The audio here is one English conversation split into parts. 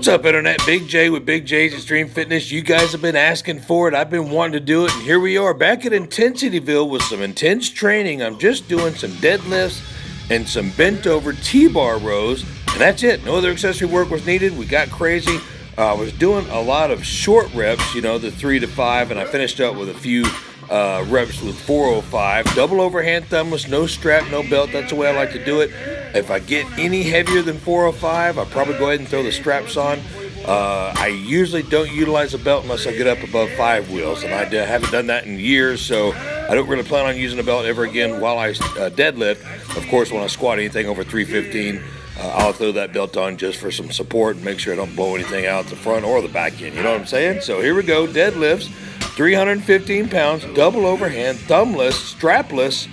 What's up, Internet? Big J with Big J's Extreme Fitness. You guys have been asking for it. I've been wanting to do it, and here we are back at Intensityville with some intense training. I'm just doing some deadlifts and some bent over T-bar rows, and that's it. No other accessory work was needed. We got crazy. I was doing a lot of short reps, the 3 to 5, and I finished up with a few reps with 405. Double overhand thumbless, no strap, no belt. That's the way I like to do it. If I get any heavier than 405, I'll probably go ahead and throw the straps on. I usually don't utilize a belt unless I get up above 5 wheels, and I haven't done that in years, so I don't really plan on using a belt ever again while I deadlift. Of course, when I squat anything over 315, I'll throw that belt on just for some support and make sure I don't blow anything out the front or the back end. You know what I'm saying? So here we go, deadlifts, 315 pounds, double overhand, thumbless, strapless.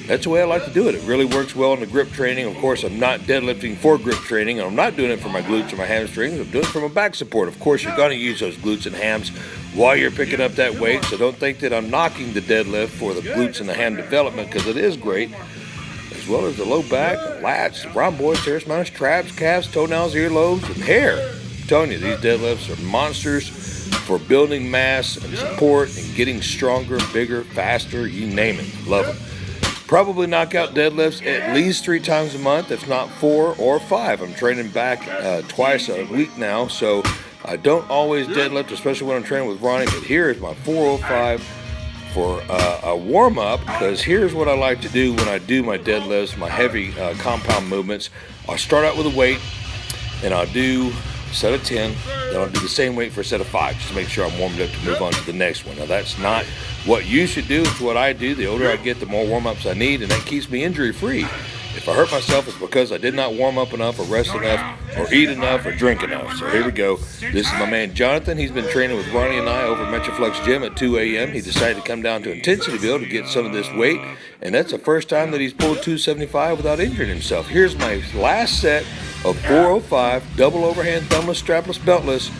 That's the way I like to do it. It really works well in the grip training. Of course, I'm not deadlifting for grip training, and I'm not doing it for my glutes or my hamstrings. I'm doing it for my back support. Of course, you're going to use those glutes and hams while you're picking up that weight, so don't think that I'm knocking the deadlift for the glutes and the ham development, because it is great, as well as the low back, the lats, the rhomboids, teres mounts, traps, calves, toenails, earlobes, and hair. I'm telling you, these deadlifts are monsters for building mass and support and getting stronger, bigger, faster, you name it. Love them. Probably knock out deadlifts at least 3 times a month, if not 4 or 5. I'm training back twice a week now, so I don't always deadlift, especially when I'm training with Ronnie, but here is my 405 for a warm-up, because here's what I like to do when I do my deadlifts, my heavy compound movements. I'll start out with a weight, and I'll do a set of 10, then I'll do the same weight for a set of 5, just to make sure I'm warmed up to move on to the next one. Now, that's not what you should do. It's what I do. The older I get, the more warm-ups I need, and that keeps me injury-free. If I hurt myself, it's because I did not warm up enough or rest enough or eat enough or drink enough. So here we go. This is my man Jonathan. He's been training with Ronnie and I over at Metroflex Gym at 2 a.m. He decided to come down to Intensityville to get some of this weight, and that's the first time that he's pulled 275 without injuring himself. Here's my last set of 405 double overhand thumbless, strapless, beltless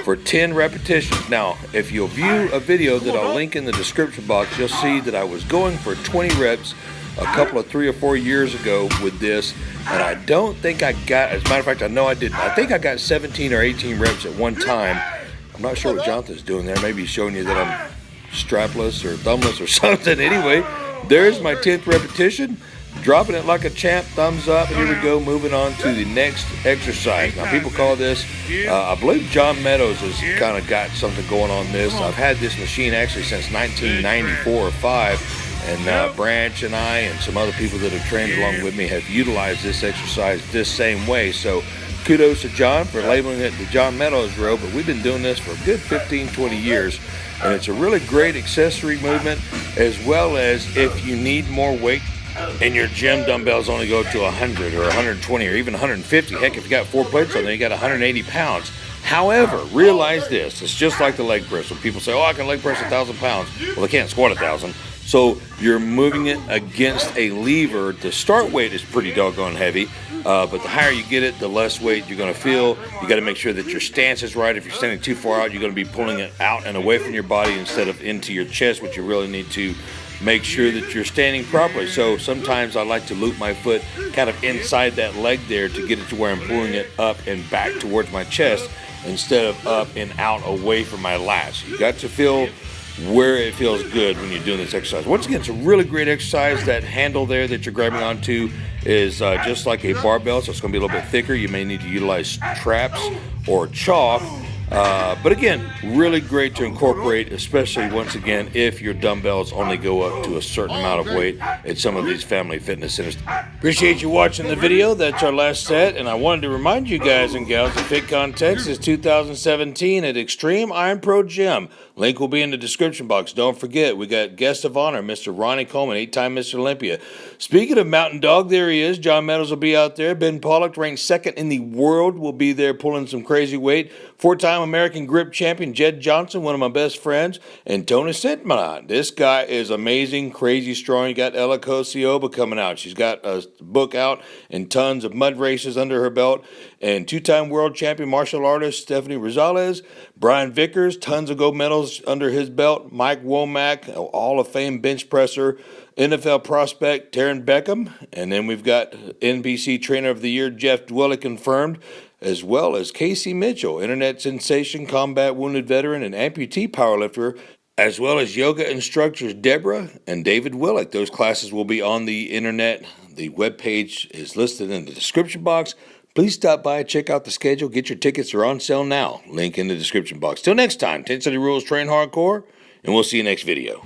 for 10 repetitions. Now, if you'll view a video that I'll link in the description box, you'll see that I was going for 20 reps a couple of 3 or 4 years ago with this, and I don't think I got, as a matter of fact, I know I didn't. I think I got 17 or 18 reps at one time. I'm not sure what Jonathan's doing there. Maybe he's showing you that I'm strapless or thumbless or something. Anyway, there's my 10th repetition. Dropping it like a champ, thumbs up. Here we go, moving on to the next exercise. Now, people call this, I believe John Meadows has kind of got something going on this. I've had this machine actually since 1994 or 5. And Branch and I and some other people that have trained along with me have utilized this exercise this same way. So kudos to John for labeling it the John Meadows row, but we've been doing this for a good 15, 20 years. And it's a really great accessory movement, as well as if you need more weight and your gym dumbbells only go to 100 or 120 or even 150. Heck, if you got 4 plates on there, you got 180 pounds. However, realize this, it's just like the leg press. When people say, oh, I can leg press 1,000 pounds. Well, they can't squat 1,000. So you're moving it against a lever. The start weight is pretty doggone heavy, but the higher you get it, the less weight you're going to feel. You got to make sure that your stance is right. If you're standing too far out, you're going to be pulling it out and away from your body instead of into your chest, which you really need to make sure that you're standing properly. So sometimes I like to loop my foot kind of inside that leg there to get it to where I'm pulling it up and back towards my chest instead of up and out away from my lats. You got to feel where it feels good when you're doing this exercise. Once again, it's a really great exercise. That handle there that you're grabbing onto is just like a barbell, so it's going to be a little bit thicker. You may need to utilize traps or chalk. But again, really great to incorporate, especially once again if your dumbbells only go up to a certain amount of weight at some of these family fitness centers. Appreciate you watching the video. That's our last set, and I wanted to remind you guys and gals the Fit Contest is 2017 at Extreme Iron Pro Gym. Link will be in the description box. Don't forget, we got guest of honor, Mr. Ronnie Coleman, 8-time Mr. Olympia. Speaking of Mountain Dog, there he is. John Meadows will be out there. Ben Pollock, ranked 2nd in the world, will be there pulling some crazy weight. 4-time American Grip Champion Jed Johnson, one of my best friends, and Tony Sentman. This guy is amazing, crazy strong. You got Ella Kosioba coming out. She's got a book out and tons of mud races under her belt. And 2-time world champion martial artist Stephanie Rosales, Brian Vickers, tons of gold medals under his belt. Mike Womack, Hall of Fame bench presser. NFL prospect Taryn Beckham. And then we've got NBC Trainer of the Year Jeff Dwelly confirmed. as well as Casey Mitchell, internet sensation, combat wounded veteran, and amputee powerlifter, as well as yoga instructors Deborah and David Willick. Those classes will be on the internet. The webpage is listed in the description box. Please stop by, check out the schedule, get your tickets. They're on sale now. Link in the description box. Till next time, 10 City Rules, train hardcore, and we'll see you next video.